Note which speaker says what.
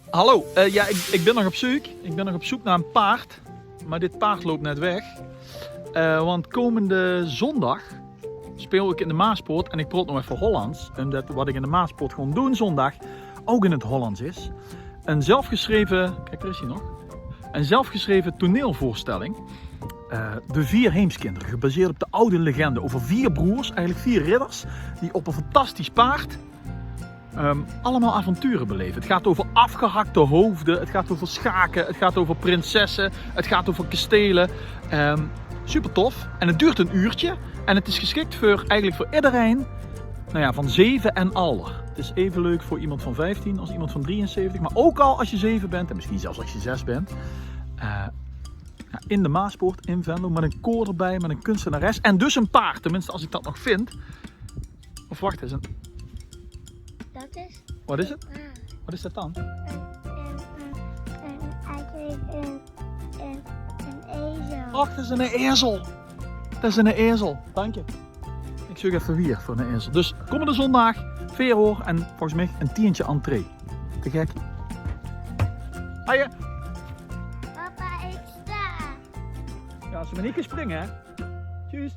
Speaker 1: Hallo, ja, ik ben nog op zoek. Ik ben nog op zoek naar een paard. Maar dit paard loopt net weg. Want komende zondag speel ik in de Maaspoort. En ik praat nog even Hollands. En dat wat ik in de Maaspoort gewoon doe zondag ook in het Hollands is. Een zelfgeschreven, kijk daar is hij nog. Een zelfgeschreven toneelvoorstelling. De Vier Heemskinderen, gebaseerd op de oude legende over 4 broers, eigenlijk 4 ridders, die op een fantastisch paard allemaal avonturen beleven. Het gaat over afgehakte hoofden, het gaat over schaken, het gaat over prinsessen, het gaat over kastelen. Super tof. En het duurt een uurtje en het is geschikt eigenlijk voor iedereen, nou ja, van 7 en ouder. Het is even leuk voor iemand van 15 als iemand van 73, maar ook al als je 7 bent en misschien zelfs als je 6 bent. In de Maaspoort in Venlo met een koor erbij, met een kunstenares en dus een paard, tenminste als ik dat nog vind. Of wacht eens.
Speaker 2: Dat is?
Speaker 1: Wat is het?
Speaker 2: Ah,
Speaker 1: Wat is dat dan?
Speaker 2: eigenlijk een ezel.
Speaker 1: Ach, dat is een ezel. Dat is een ezel. Dank je. Ik zoek even weer voor een ezel. Dus komende zondag, Veerhoor en volgens mij een tientje entree. Te gek. Hiya.
Speaker 2: Papa, ik sta.
Speaker 1: Ja, als we maar niet kunnen springen, hè. Tjus.